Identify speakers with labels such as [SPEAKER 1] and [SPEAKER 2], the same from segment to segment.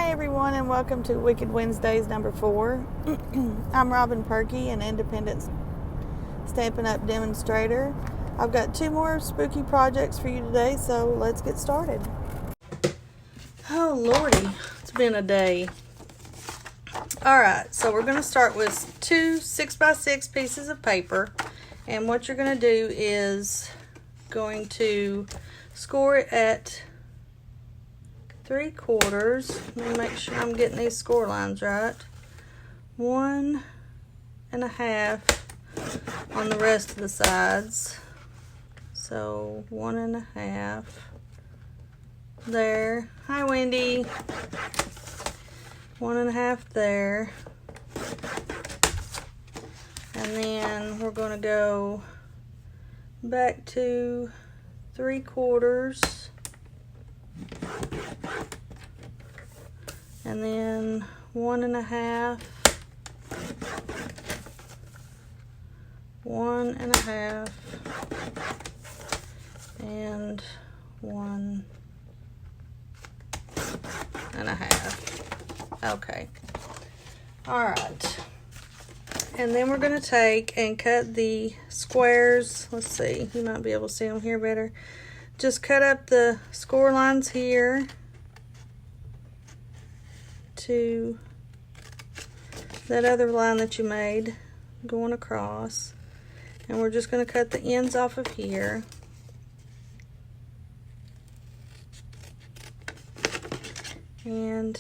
[SPEAKER 1] Hi everyone, and welcome to Wicked Wednesdays number 4. I'm Robin Perky, an independent Stampin' Up! Demonstrator. I've got 2 more spooky projects for you today, so let's get started. Oh lordy, it's been a day. Alright, so we're going to start with 2 6x6 pieces of paper, and what you're going to do is going to score it at 3/4. Let me make sure I'm getting these score lines right. 1 1/2 on the rest of the sides. So 1 1/2 there. Hi Wendy. 1 1/2 there. And then we're going to go back to 3/4. And then 1 1/2, 1 1/2, and 1 1/2. Okay. Alright. And then we're going to take and cut the squares. Let's see, you might be able to see them here better. Just cut up the score lines here to that other line that you made going across, and we're just going to cut the ends off of here. And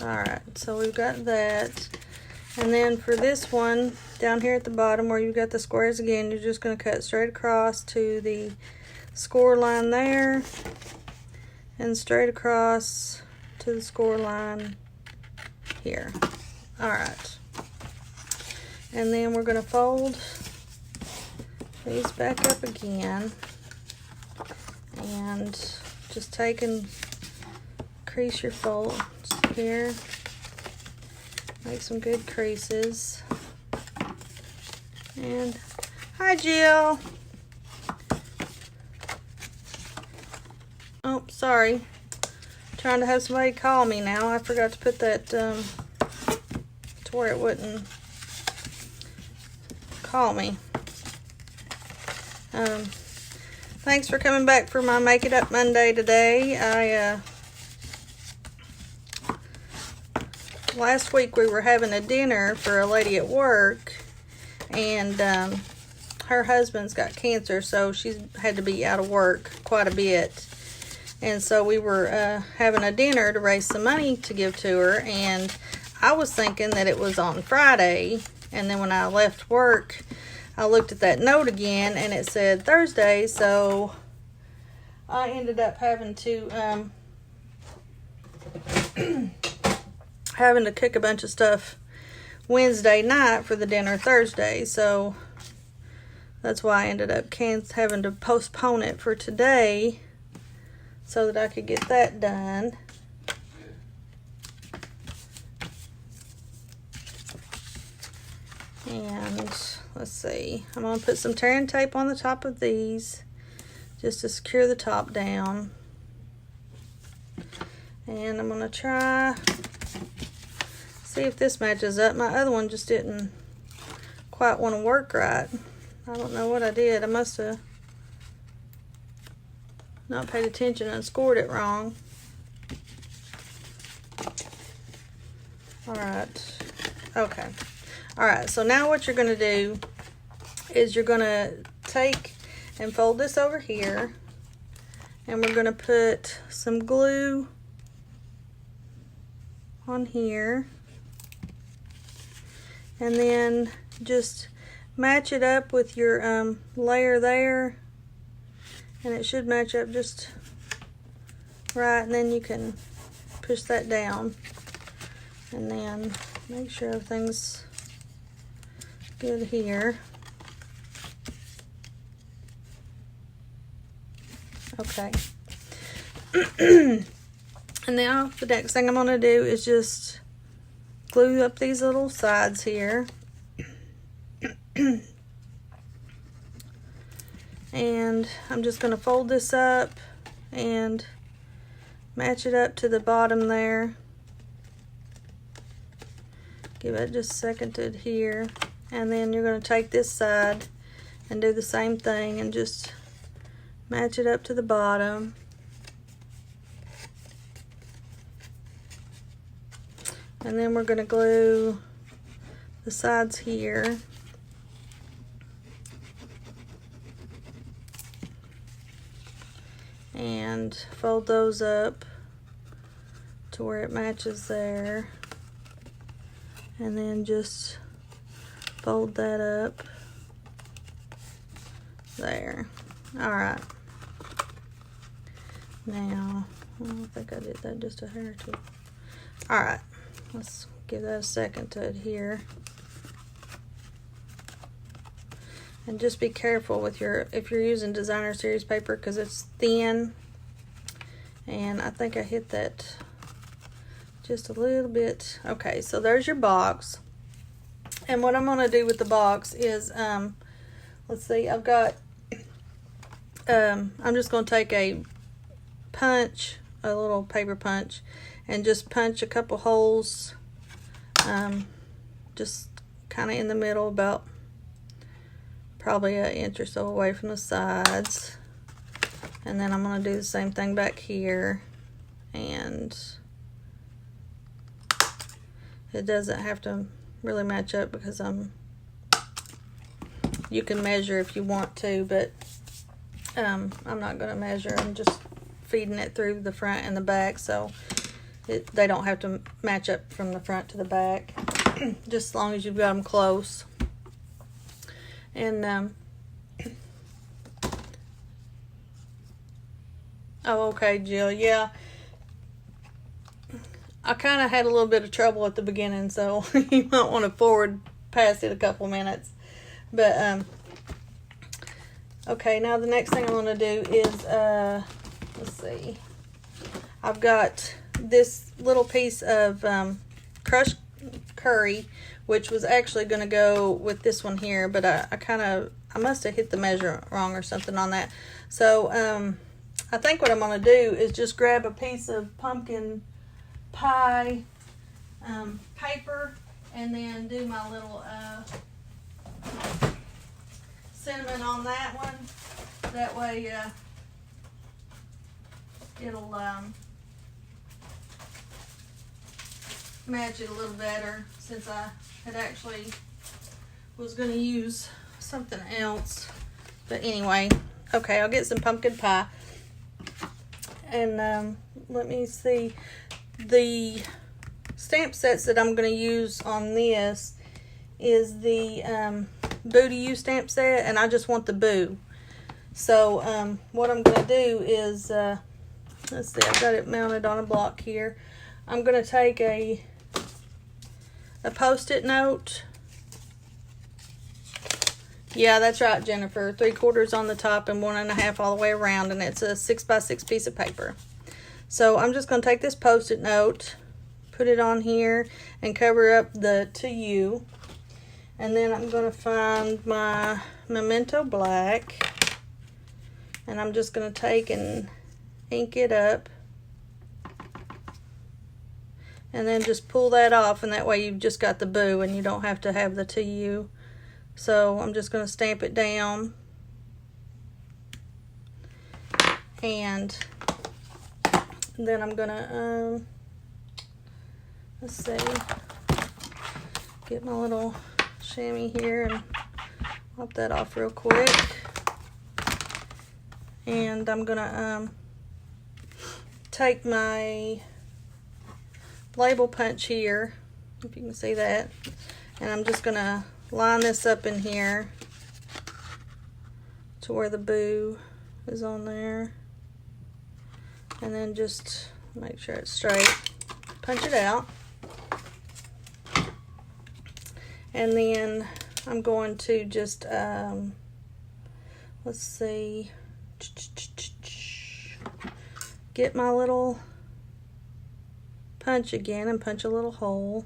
[SPEAKER 1] alright, so we've got that. And then for this one down here at the bottom where you've got the squares again, you're just going to cut straight across to the score line there and straight across to the score line here. Alright. And then we're going to fold these back up again and just take and crease your folds here. Make some good creases. And hi Jill. Oh, sorry. Trying to have somebody call me now. I forgot to put that to where it wouldn't call me. Thanks for coming back for my Make It Up Monday today. Last week we were having a dinner for a lady at work, and her husband's got cancer, so she's had to be out of work quite a bit. And so we were having a dinner to raise some money to give to her, and I was thinking that it was on Friday, and then when I left work I looked at that note again and it said Thursday, so I ended up having to cook a bunch of stuff Wednesday night for the dinner Thursday, so that's why I ended up having to postpone it for today so that I could get that done. And let's see, I'm going to put some tearing tape on the top of these just to secure the top down. And I'm going to try see if this matches up. My other one just didn't quite want to work right. I don't know what I did. I must have not paid attention and scored it wrong. Alright. Okay. Alright, so now what you're going to do is you're going to take and fold this over here, and we're going to put some glue on here, and then just match it up with your layer there, and it should match up just right, and then you can push that down, and then make sure everything's good here. Okay. And now the next thing I'm going to do is just glue up these little sides here. And I'm just going to fold this up and match it up to the bottom there. Give it just a second to adhere. And then you're going to take this side and do the same thing and just match it up to the bottom. And then we're going to glue the sides here. And fold those up to where it matches there. And then just fold that up there. Alright. Now, I think I did that just a hair or two. Alright, let's give that a second to adhere. And just be careful with if you're using designer series paper, because it's thin. And I think I hit that just a little bit. Okay, so there's your box. And what I'm going to do with the box is, let's see, I've got, I'm just going to take a punch, a little paper punch, and just punch a couple holes, just kind of in the middle, about probably an inch or so away from the sides. And then I'm going to do the same thing back here. And it doesn't have to really match up because you can measure if you want to, but I'm not going to measure. I'm just feeding it through the front and the back, so they don't have to match up from the front to the back, just as long as you've got them close. And oh, okay, Jill, yeah, I kind of had a little bit of trouble at the beginning, so you might want to forward past it a couple minutes. But okay, now the next thing I'm going to do is let's see, I've got this little piece of crushed curry, which was actually going to go with this one here, but I must have hit the measure wrong or something on that. So I think what I'm going to do is just grab a piece of pumpkin pie paper, and then do my little cinnamon on that one. That way it'll match it a little better, since I had actually was going to use something else. But anyway, okay, I'll get some pumpkin pie. And let me see. The stamp sets that I'm going to use on this is the Boo to You stamp set, and I just want the Boo. So what I'm going to do is, let's see, I've got it mounted on a block here. I'm going to take a Post-it note. Yeah, that's right, Jennifer. 3/4 on the top and 1 1/2 all the way around, and it's a 6x6 piece of paper. So I'm just going to take this Post-it note, put it on here, and cover up the To You. And then I'm going to find my Memento Black, and I'm just going to take and ink it up. And then just pull that off, and that way you've just got the Boo and you don't have to have the To You. So I'm just going to stamp it down. And then I'm going to, let's see, get my little chamois here and pop that off real quick. And I'm going to take my label punch here, if you can see that, and I'm just going to line this up in here to where the Boo is on there, and then just make sure it's straight, punch it out, and then I'm going to just let's see, get my little punch again and punch a little hole.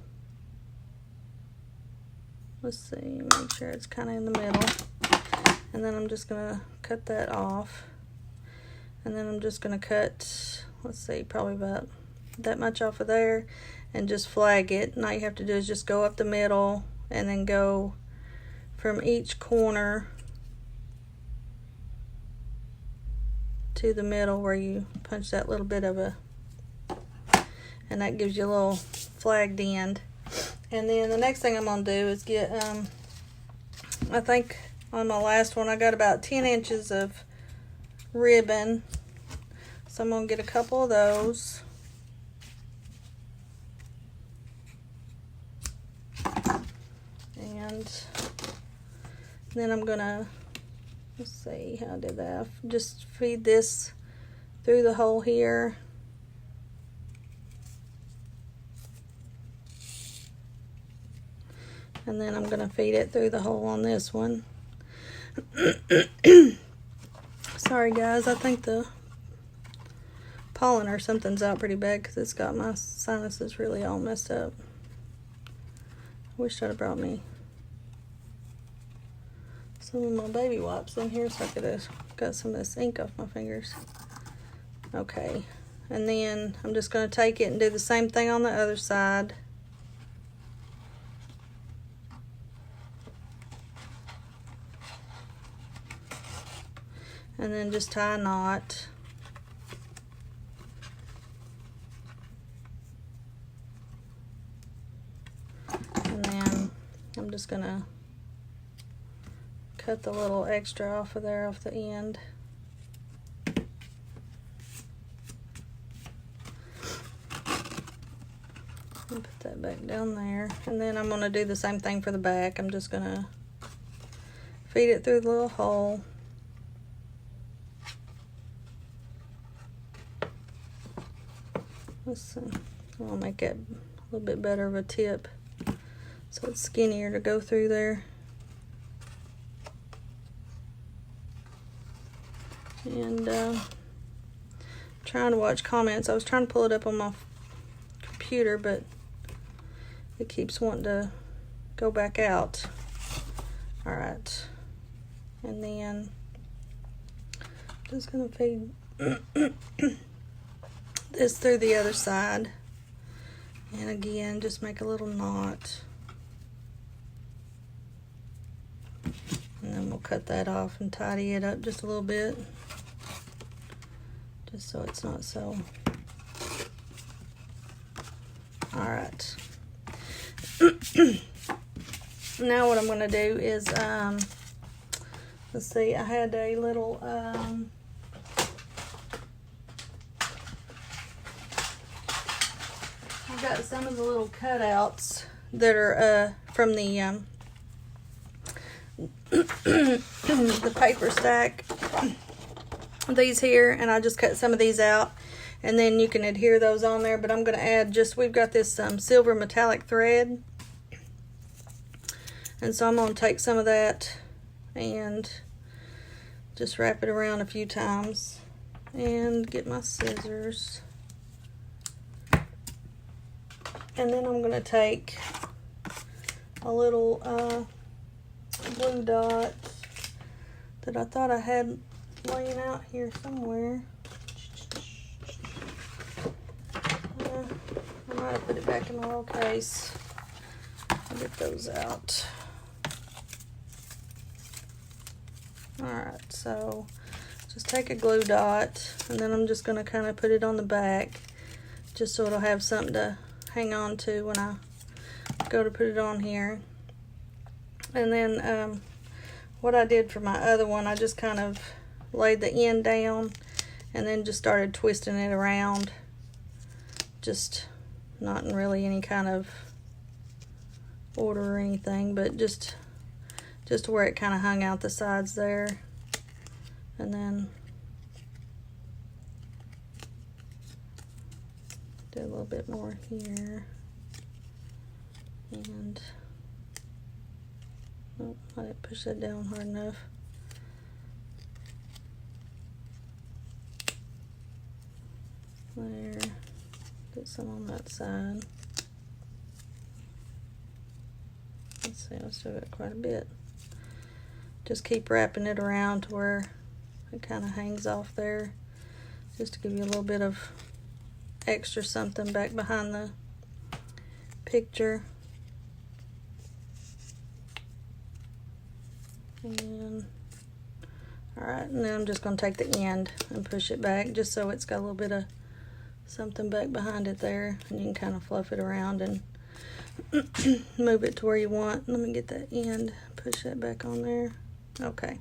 [SPEAKER 1] Let's see, make sure it's kind of in the middle. And then I'm just going to cut that off. And then I'm just going to cut let's see, probably about that much off of there, and just flag it. And all you have to do is just go up the middle and then go from each corner to the middle where you punch that little bit of a, and that gives you a little flagged end. And then the next thing I'm going to do is get, I think on my last one I got about 10 inches of ribbon. So I'm going to get a couple of those. And then I'm going to, let's see, how I did that? Just feed this through the hole here. And then I'm going to feed it through the hole on this one. Sorry guys, I think the pollen or something's out pretty bad because it's got my sinuses really all messed up. I wish I'd have brought me some of my baby wipes in here so I could have got some of this ink off my fingers. Okay, and then I'm just going to take it and do the same thing on the other side. And then just tie a knot. And then I'm just gonna cut the little extra off of there, off the end. And put that back down there. And then I'm gonna do the same thing for the back. I'm just gonna feed it through the little hole. Let's see. I'll make it a little bit better of a tip so it's skinnier to go through there. And trying to watch comments. I was trying to pull it up on my computer, but it keeps wanting to go back out. All right, and then I'm just gonna feed this through the other side, and again just make a little knot, and then we'll cut that off and tidy it up just a little bit, just so it's not so. All right. Now what I'm going to do is let's see, I had a little I've got some of the little cutouts that are from the the paper stack, these here, and I just cut some of these out, and then you can adhere those on there. But I'm going to add just, we've got this silver metallic thread, and so I'm going to take some of that and just wrap it around a few times and get my scissors. And then I'm going to take a little blue dot that I thought I had laying out here somewhere. I might have put it back in the little case. I'll get those out. Alright, so just take a glue dot, and then I'm just going to kind of put it on the back just so it'll have something to hang on to when I go to put it on here. And then what I did for my other one, I just kind of laid the end down and then just started twisting it around, just not in really any kind of order or anything, but just where it kind of hung out the sides there. And then do a little bit more here. And oh, I didn't push that down hard enough. There. Get some on that side. Let's see, I still got quite a bit. Just keep wrapping it around to where it kind of hangs off there, just to give you a little bit of extra something back behind the picture. And alright, and then I'm just going to take the end and push it back just so it's got a little bit of something back behind it there, and you can kind of fluff it around and move it to where you want. Let me get that end, push that back on there. Okay.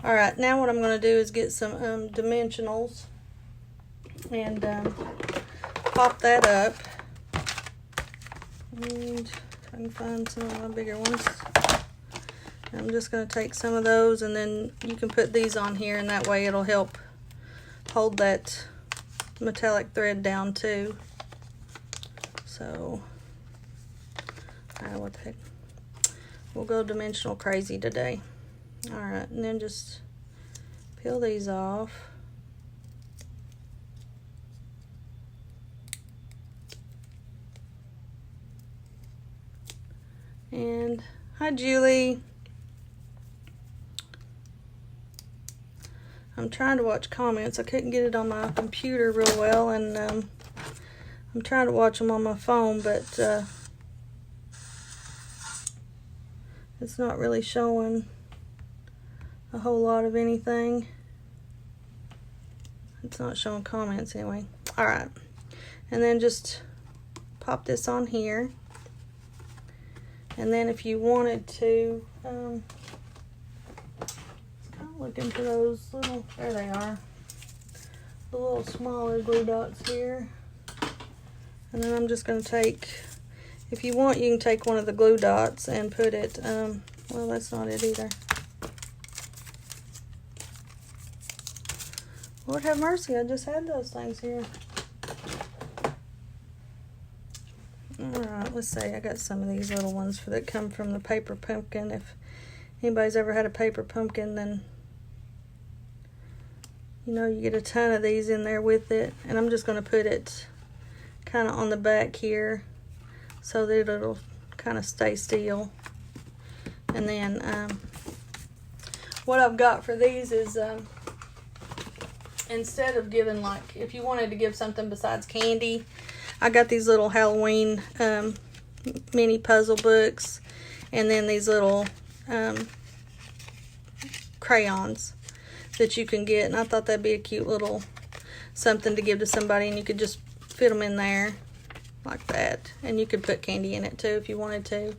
[SPEAKER 1] Alright, now what I'm going to do is get some dimensionals and pop that up. And I can find some of my bigger ones. I'm just going to take some of those, and then you can put these on here, and that way it'll help hold that metallic thread down too. So, what the heck? We'll go dimensional crazy today. Alright, and then just peel these off. And hi Julie. I'm trying to watch comments. I couldn't get it on my computer real well, and I'm trying to watch them on my phone, but it's not really showing a whole lot of anything. It's not showing comments anyway. Alright, and then just pop this on here, and then if you wanted to looking for those little, there they are, the little smaller glue dots here. And then I'm just going to take, if you want, you can take one of the glue dots and put it, well, that's not it either. Lord have mercy, I just had those things here. Alright, let's see, I got some of these little ones that come from the paper pumpkin. If anybody's ever had a paper pumpkin, then you know you get a ton of these in there with it. And I'm just going to put it kind of on the back here so that it'll kind of stay still. And then what I've got for these is instead of giving, like, if you wanted to give something besides candy, I got these little Halloween mini puzzle books, and then these little crayons that you can get, and I thought that'd be a cute little something to give to somebody, and you could just fit them in there like that, and you could put candy in it too if you wanted to.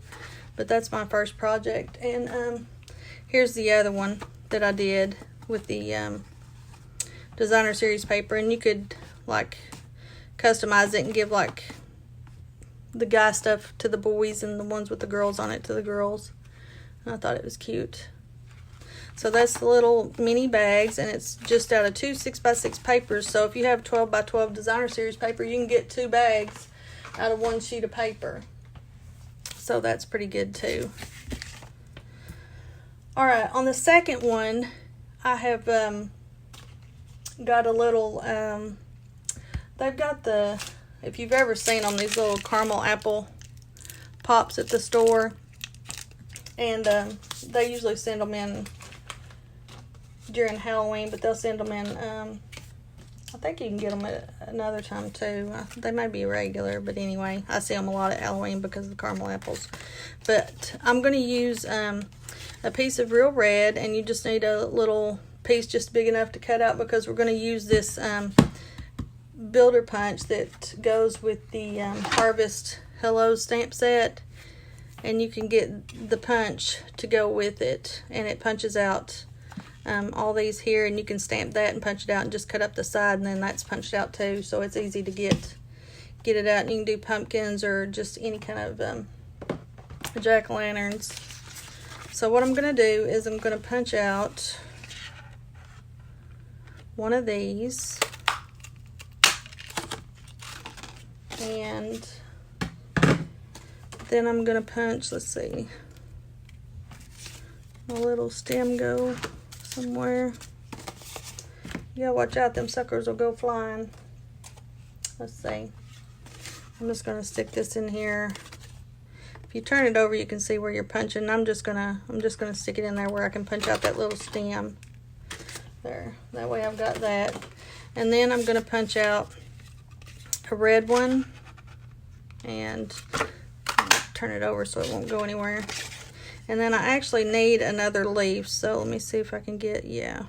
[SPEAKER 1] But that's my first project. And here's the other one that I did with the designer series paper, and you could like customize it and give like the guy stuff to the boys and the ones with the girls on it to the girls, and I thought it was cute. So that's the little mini bags, and it's just out of 2 6x6 papers. So if you have 12x12 designer series paper, you can get 2 bags out of 1 sheet of paper. So that's pretty good too. Alright, on the second one, I have got a little, they've got the, if you've ever seen them, these little caramel apple pops at the store. And they usually send them in during Halloween, but they'll send them in, I think you can get them at another time too. They may be regular, but anyway, I see them a lot at Halloween because of the caramel apples. But I'm going to use a piece of Real Red, and you just need a little piece just big enough to cut out, because we're going to use this builder punch that goes with the Harvest Hello stamp set, and you can get the punch to go with it, and it punches out all these here, and you can stamp that and punch it out and just cut up the side, and then that's punched out too, so it's easy to get it out. And you can do pumpkins or just any kind of jack-o'-lanterns. So what I'm going to do is I'm going to punch out one of these, and then I'm going to punch, let's see, my little stem go somewhere. You gotta watch out, them suckers will go flying. Let's see. I'm just gonna stick this in here. If you turn it over, you can see where you're punching. I'm just gonna stick it in there where I can punch out that little stem. There. That way I've got that. And then I'm gonna punch out a red one, and turn it over so it won't go anywhere. And then I actually need another leaf, so let me see if I can get, yeah.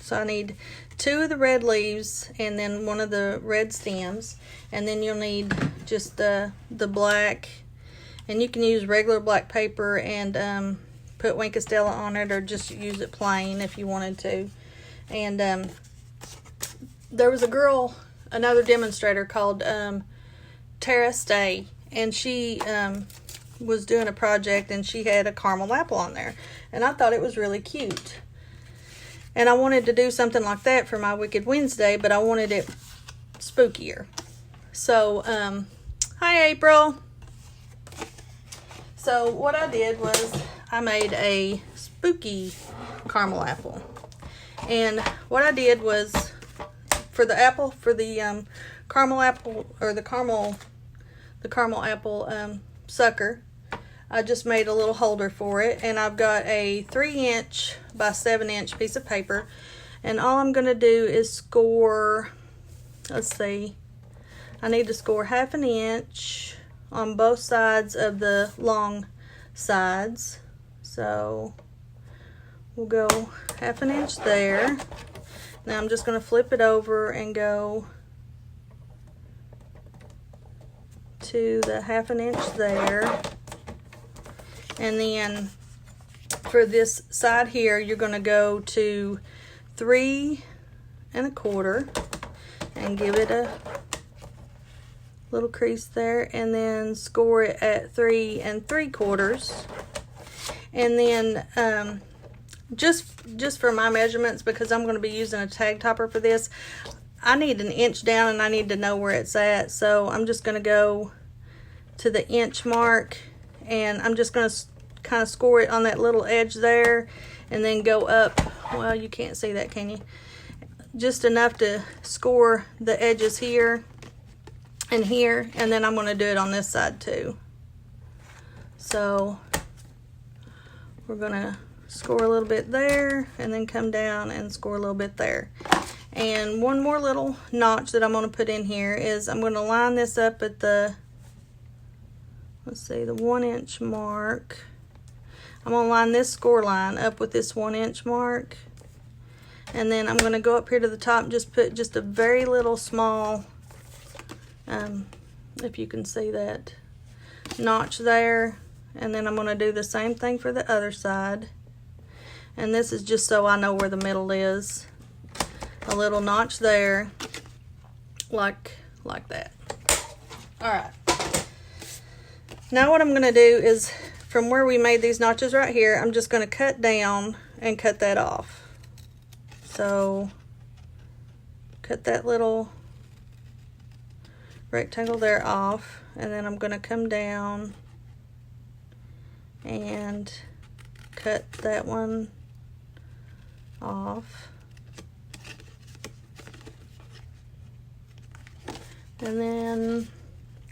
[SPEAKER 1] So I need 2 of the red leaves and then 1 of the red stems, and then you'll need just the black, and you can use regular black paper and put Wink of Stella on it, or just use it plain if you wanted to. And there was a girl, another demonstrator called Tara Stay, and she was doing a project, and she had a caramel apple on there, and I thought it was really cute. And I wanted to do something like that for my Wicked Wednesday, but I wanted it spookier. So, hi April. So what I did was I made a spooky caramel apple. And what I did was, for the apple, for the caramel apple, or the caramel apple sucker, I just made a little holder for it, and I've got a 3" by 7" piece of paper, and all I'm going to do is score, let's see, I need to score 1/2 inch on both sides of the long sides. So we'll go 1/2 inch there. Now I'm just going to flip it over and go to the 1/2 inch there. And then for this side here, you're going to go to 3 1/4 and give it a little crease there, and then score it at 3 3/4. And then just for my measurements, because I'm going to be using a tag topper for this, I need 1 inch down, and I need to know where it's at. So I'm just going to go to the inch mark, and I'm just going to kind of score it on that little edge there, and then go up. Well, you can't see that, can you? Just enough to score the edges here and here, and then I'm going to do it on this side too. So we're going to score a little bit there, and then come down and score a little bit there. And one more little notch that I'm going to put in here is I'm going to line this up at the, let's see, the 1 inch mark. I'm going to line this score line up with this 1 inch mark, and then I'm going to go up here to the top and just put just a very little small, if you can see that notch there. And then I'm going to do the same thing for the other side, and this is just so I know where the middle is. A little notch there, like that. All right, now what I'm going to do is, from where we made these notches right here, I'm just going to cut down and cut that off. So cut that little rectangle there off, and then I'm going to come down and cut that one off. And then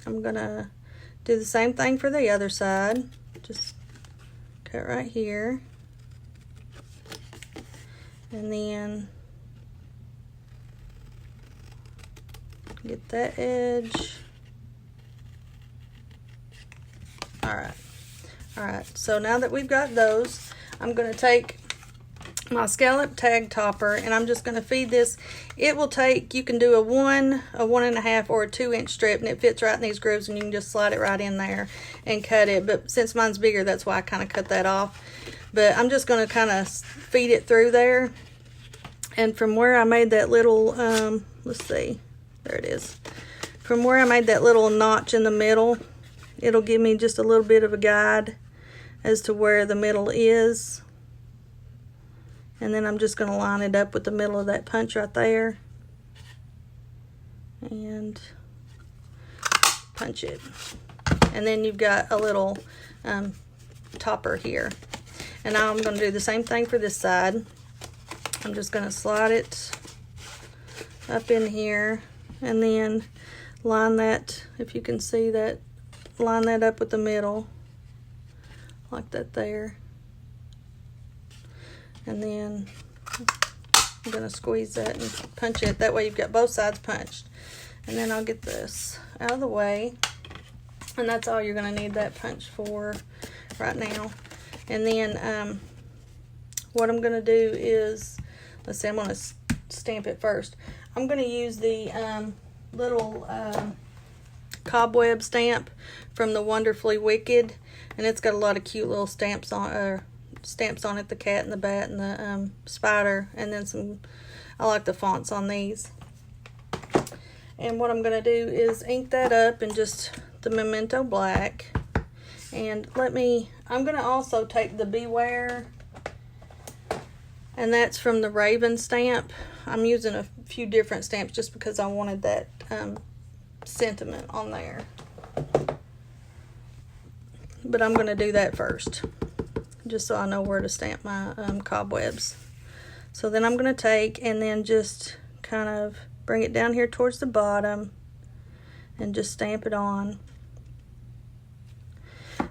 [SPEAKER 1] I'm going to do the same thing for the other side. Just cut right here, and then get that edge. All right, so now that we've got those, I'm going to take my scallop tag topper, and I'm just going to feed this. It will take, you can do a 1, a 1 1/2, or a 2 inch strip, and it fits right in these grooves, and you can just slide it right in there and cut it. But since mine's bigger, that's why I kind of cut that off. But I'm just going to kind of feed it through there. And from where I made that little, let's see, there it is. From where I made that little notch in the middle, it'll give me just a little bit of a guide as to where the middle is. And then I'm just going to line it up with the middle of that punch right there, and punch it. And then you've got a little topper here. And now I'm going to do the same thing for this side. I'm just going to slide it up in here, and then line that, if you can see that, line that up with the middle like that there. And then I'm going to squeeze that and punch it. That way you've got both sides punched. And then I'll get this out of the way. And that's all you're going to need that punch for right now. And then what I'm going to do is, let's see, I'm going to stamp it first. I'm going to use the little cobweb stamp from the Wonderfully Wicked. And it's got a lot of cute little stamps on it, the cat and the bat and the spider. And then some, I like the fonts on these. And what I'm going to do is ink that up in just the Memento Black. And I'm going to also take the Beware, and that's from the Raven stamp. I'm using a few different stamps just because I wanted that sentiment on there. But I'm going to do that first, just so I know where to stamp my cobwebs. So then I'm going to take and then just kind of bring it down here towards the bottom and just stamp it on.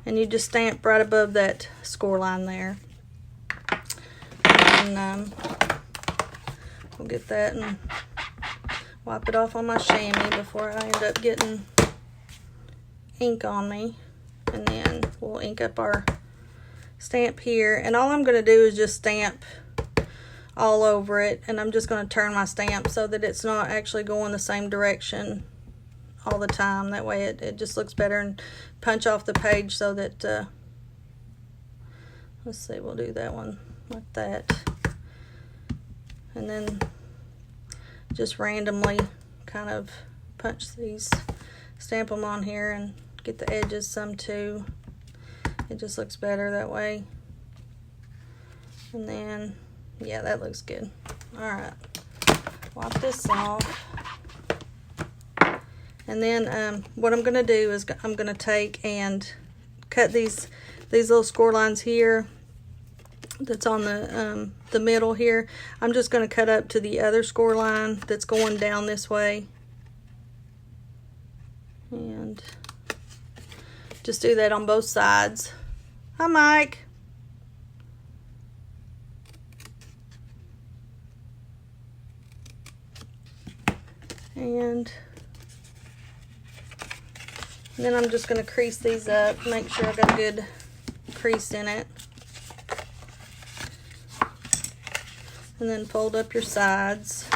[SPEAKER 1] And you just stamp right above that score line there. And we'll get that and wipe it off on my chamois before I end up getting ink on me. And then we'll ink up our stamp here. And all I'm going to do is just stamp all over it, and I'm just going to turn my stamp so that it's not actually going the same direction all the time. That way it just looks better, and punch off the page so that let's see, we'll do that one like that, and then just randomly kind of punch these, stamp them on here and get the edges some too. It just looks better that way. And then yeah, that looks good. Alright, wipe this off. And then what I'm going to do is I'm going to take and cut these little score lines here that's on the middle here. I'm just going to cut up to the other score line that's going down this way. And just do that on both sides. Hi, Mike. And then I'm just going to crease these up, make sure I got a good crease in it. And then fold up your sides.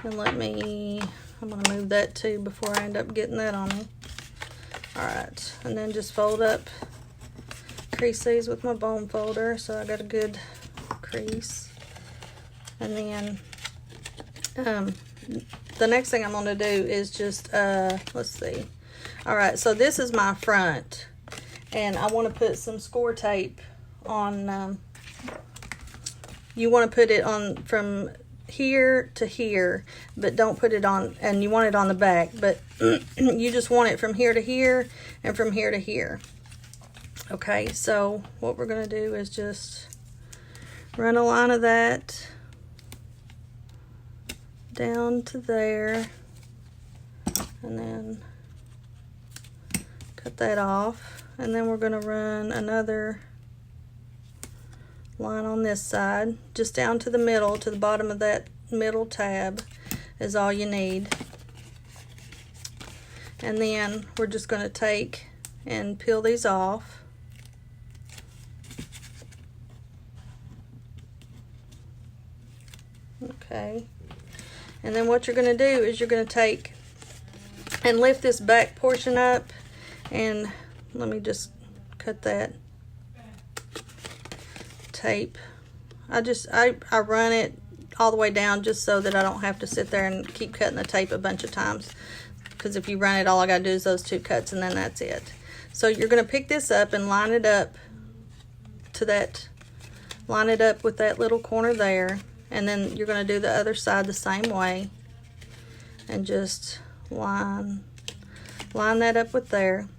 [SPEAKER 1] And I'm going to move that too before I end up getting that on me. Alright, and then just fold up, crease these with my bone folder so I got a good crease. And then the next thing I'm going to do is just, let's see. Alright, so this is my front. And I want to put some score tape on, you want to put it on from here to here, but don't put it on, and you want it on the back, but you just want it from here to here and from here to here. Okay, so what we're going to do is just run a line of that down to there, and then cut that off, and then we're going to run another line on this side just down to the middle, to the bottom of that middle tab is all you need. And then we're just going to take and peel these off. Okay, and then what you're going to do is you're going to take and lift this back portion up, and let me just cut that tape. I run it all the way down just so that I don't have to sit there and keep cutting the tape a bunch of times, because if you run it, all I gotta do is those 2 cuts and then that's it. So you're gonna pick this up and line it up to that, line it up with that little corner there, and then you're gonna do the other side the same way and just line that up with there.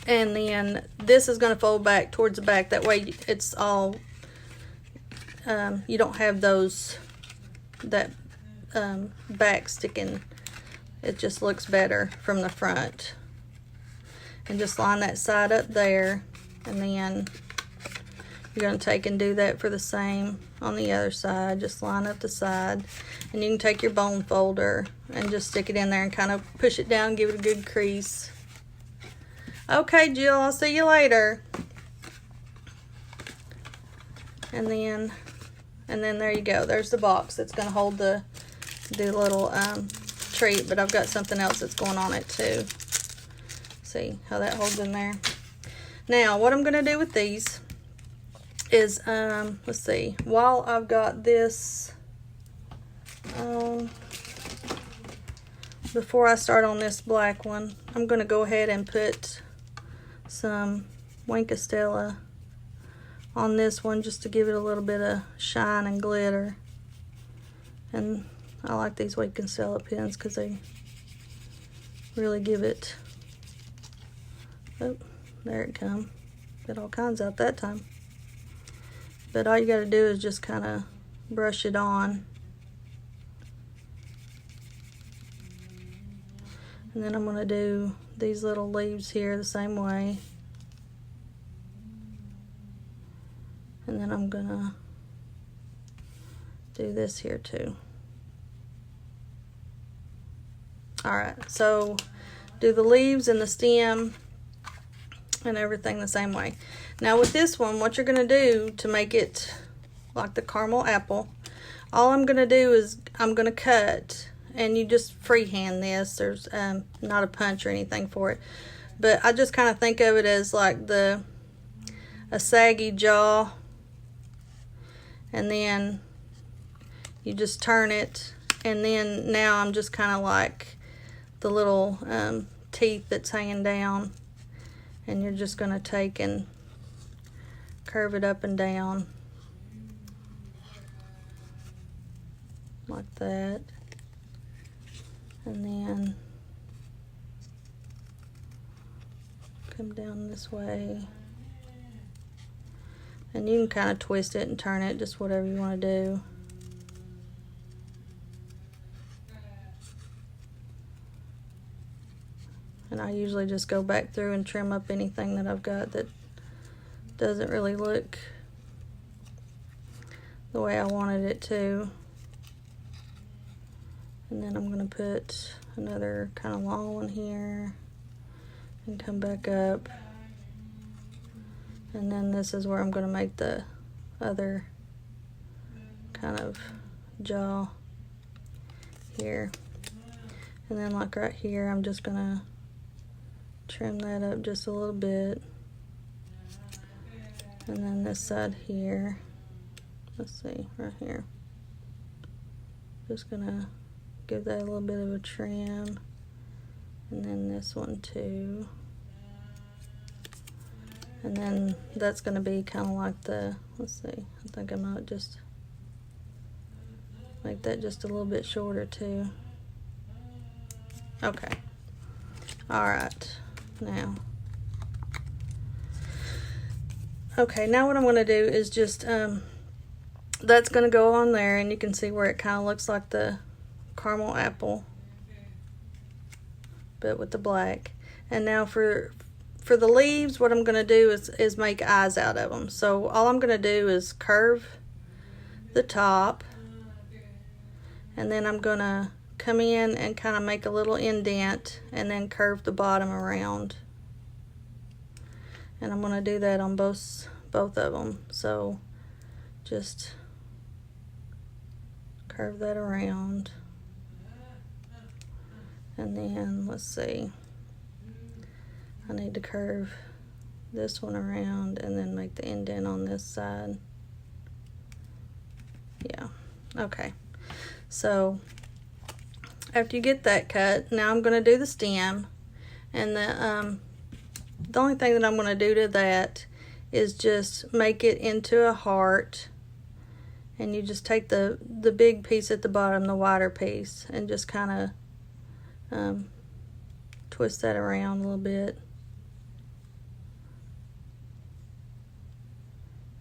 [SPEAKER 1] And then this is going to fold back towards the back. That way it's all, you don't have that back sticking. It just looks better from the front. And just line that side up there. And then you're going to take and do that for the same on the other side. Just line up the side, and you can take your bone folder and just stick it in there and kind of push it down, give it a good crease. Okay, Jill, I'll see you later. And then there you go. There's the box that's going to hold the little treat, but I've got something else that's going on it too. See how that holds in there. Now, what I'm going to do with these is, let's see, while I've got this, before I start on this black one, I'm going to go ahead and put some Wink Estella on this one just to give it a little bit of shine and glitter. And I like these Wink Estella pens because they really give it, oh, there it comes. Got all kinds out that time. But all you got to do is just kind of brush it on. And then I'm going to do these little leaves here the same way. And then I'm going to do this here too. Alright, so do the leaves and the stem and everything the same way. Now with this one, what you're going to do to make it like the caramel apple, all I'm going to do is I'm going to cut, and you just freehand this. There's not a punch or anything for it, but I just kind of think of it as like a saggy jaw, and then you just turn it, and then now I'm just kind of like the little teeth that's hanging down, and you're just going to take and curve it up and down like that, and then come down this way, and you can kind of twist it and turn it, just whatever you want to do. And I usually just go back through and trim up anything that I've got that doesn't really look the way I wanted it to. And then I'm going to put another kind of long one here and come back up. And then this is where I'm going to make the other kind of jaw here. And then like right here, I'm just going to trim that up just a little bit. And then this side here, let's see, right here, just gonna give that a little bit of a trim. And then this one too. And then that's gonna be kind of like the, let's see, I think I might just make that just a little bit shorter too. Okay, all right. Now, okay, now what I'm going to do is just, that's going to go on there, and you can see where it kind of looks like the caramel apple, but with the black. And now for the leaves, what I'm going to do is make eyes out of them. So all I'm going to do is curve the top, and then I'm going to come in and kind of make a little indent, and then curve the bottom around. And I'm going to do that on both of them. So just curve that around, and then let's see, I need to curve this one around and then make the indent on this side. Yeah, okay. So after you get that cut, now I'm going to do the stem, and the only thing that I'm going to do to that is just make it into a heart, and you just take the big piece at the bottom, the wider piece, and just kind of twist that around a little bit,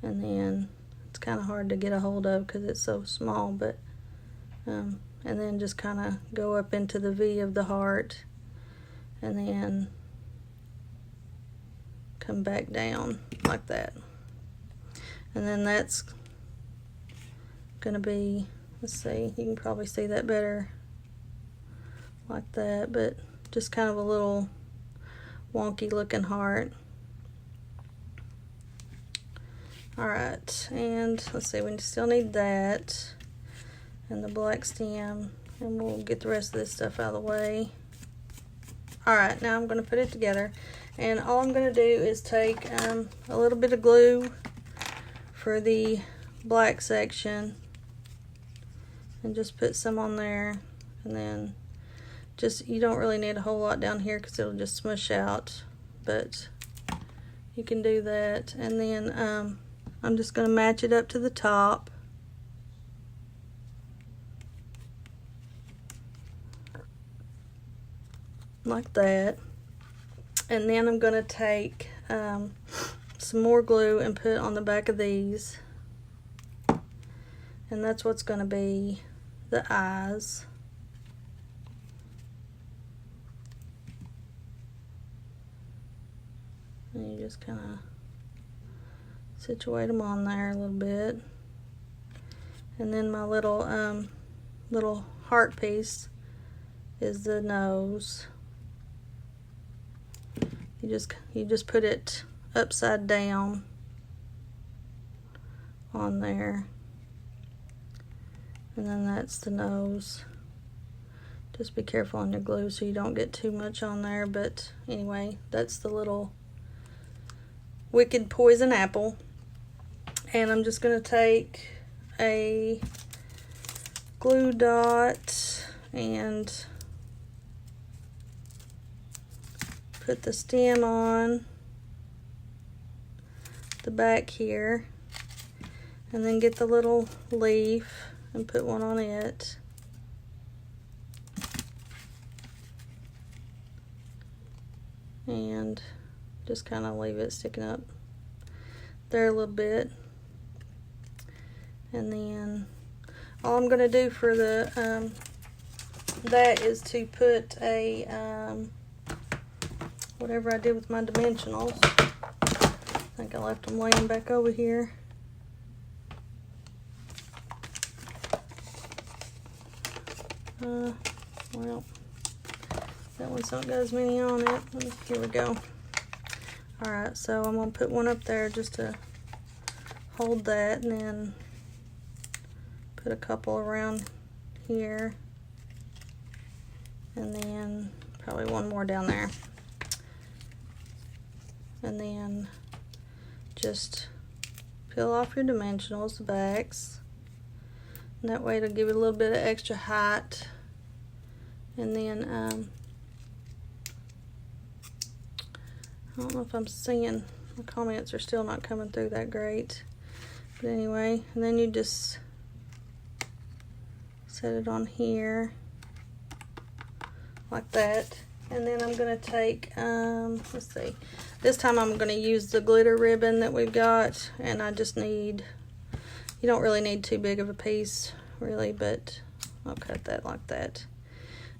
[SPEAKER 1] and then it's kind of hard to get a hold of because it's so small, but and then just kind of go up into the V of the heart, and then come back down like that. And then that's gonna be, let's see, you can probably see that better like that, but just kind of a little wonky looking heart. Alright, and let's see, we still need that and the black stem, and we'll get the rest of this stuff out of the way. Alright, now I'm going to put it together, and all I'm going to do is take a little bit of glue for the black section and just put some on there, and then just, you don't really need a whole lot down here because it'll just smush out, but you can do that. And then I'm just going to match it up to the top. Like that. And then I'm going to take some more glue and put it on the back of these. And that's what's going to be the eyes. And you just kind of situate them on there a little bit. And then my little little heart piece is the nose. You just put it upside down on there, and then that's the nose. Just be careful on your glue so you don't get too much on there, but anyway, that's the little Wicked Poison Apple. And I'm just going to take a glue dot and put the stem on the back here, and then get the little leaf and put one on it. And just kind of leave it sticking up there a little bit. And then all I'm going to do for the that is to put a whatever I did with my dimensionals. I think I left them laying back over here. Well, that one's not got as many on it. Here we go. Alright, so I'm going to put one up there just to hold that, and then put a couple around here, and then probably one more down there. And then just peel off your dimensionals, the backs, and that way it'll give it a little bit of extra height. And then I don't know if I'm seeing, the comments are still not coming through that great, but anyway, and then you just set it on here like that. And then I'm going to take, let's see, this time I'm going to use the glitter ribbon that we've got, and I just need, you don't really need too big of a piece really, but I'll cut that like that.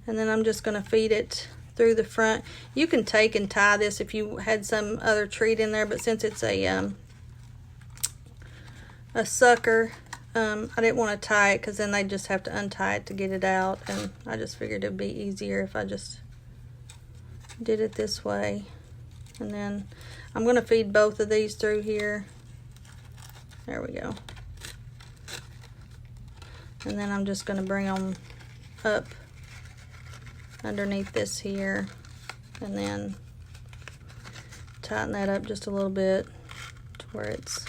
[SPEAKER 1] And then I'm just going to feed it through the front. You can take and tie this if you had some other treat in there, but since it's a sucker, I didn't want to tie it because then they just have to untie it to get it out, and I just figured it'd be easier if I just did it this way. And then I'm going to feed both of these through here. There we go. And then I'm just going to bring them up underneath this here, and then tighten that up just a little bit to where it's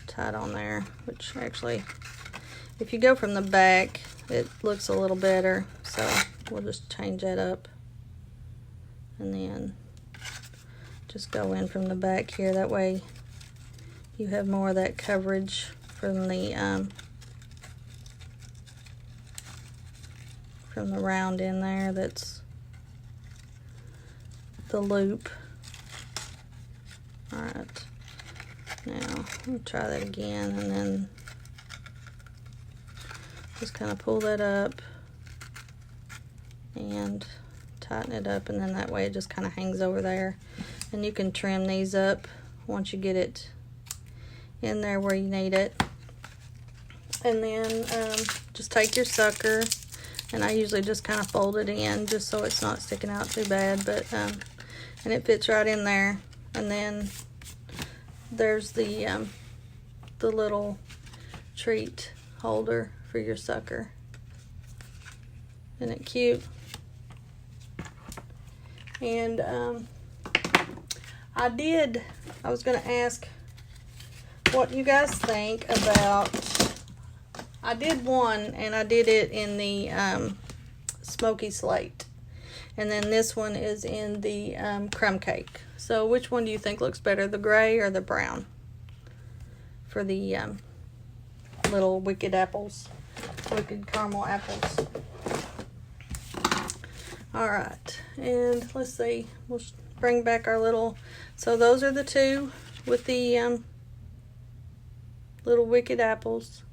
[SPEAKER 1] tight on there, which actually, if you go from the back, it looks a little better, so we'll just change that up. And then just go in from the back here, that way you have more of that coverage from the round in there, that's the loop. Alright, now we'll try that again, and then just kind of pull that up and tighten it up, and then that way it just kind of hangs over there. And you can trim these up once you get it in there where you need it. And then just take your sucker, and I usually just kind of fold it in just so it's not sticking out too bad, but and it fits right in there. And then there's the little treat holder for your sucker. Isn't it cute? And I was going to ask what you guys think about, I did one, and I did it in the smoky slate. And then this one is in the crumb cake. So which one do you think looks better, the gray or the brown? For the little wicked caramel apples. Alright, and let's see, we'll bring back our little, so those are the two with the little wicked apples.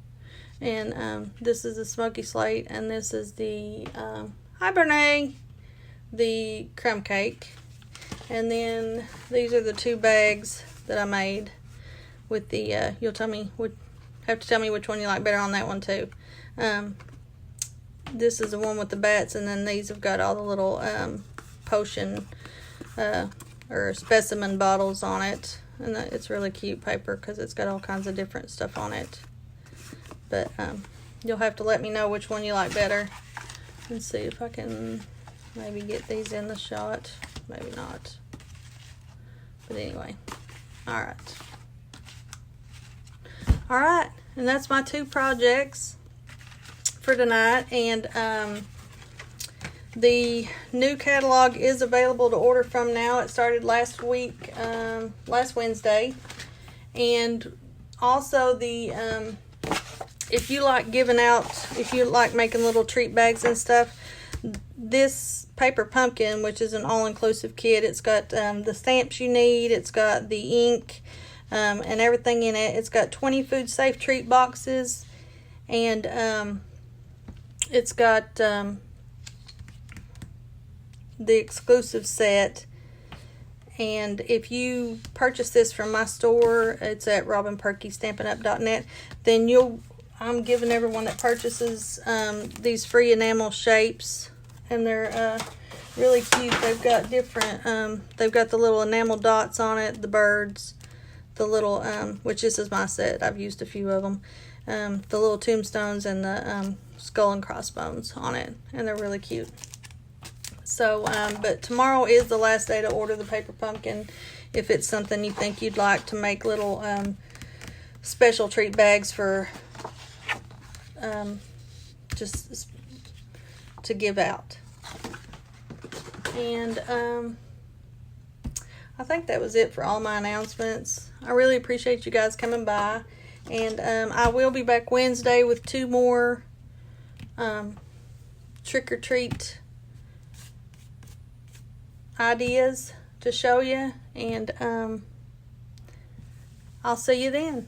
[SPEAKER 1] And this is the smoky slate, and this is the, hi Brene, the crumb cake. And then these are the two bags that I made with the, you'll have to tell me which one you like better on that one too. This is the one with the bats, and then these have got all the little potion or specimen bottles on it. And it's really cute paper because it's got all kinds of different stuff on it. But you'll have to let me know which one you like better. Let's see if I can maybe get these in the shot. Maybe not. But anyway. Alright. Alright. And that's my two projects for tonight. And the new catalog is available to order from now. It started last week, last Wednesday. And also the if you like giving out, if you like making little treat bags and stuff, this paper pumpkin, which is an all-inclusive kit, it's got the stamps you need, it's got the ink and everything in it. It's got 20 food safe treat boxes, and it's got the exclusive set. And if you purchase this from my store, it's at robinperkystampingup.net, then I'm giving everyone that purchases these free enamel shapes, and they're really cute. They've got different, they've got the little enamel dots on it, the birds, the little, which this is my set, I've used a few of them, the little tombstones, and the skull and crossbones on it, and they're really cute. So, but tomorrow is the last day to order the paper pumpkin if it's something you think you'd like to make little special treat bags for just to give out. And I think that was it for all my announcements. I really appreciate you guys coming by, and I will be back Wednesday with 2 more trick-or-treat ideas to show you, and I'll see you then.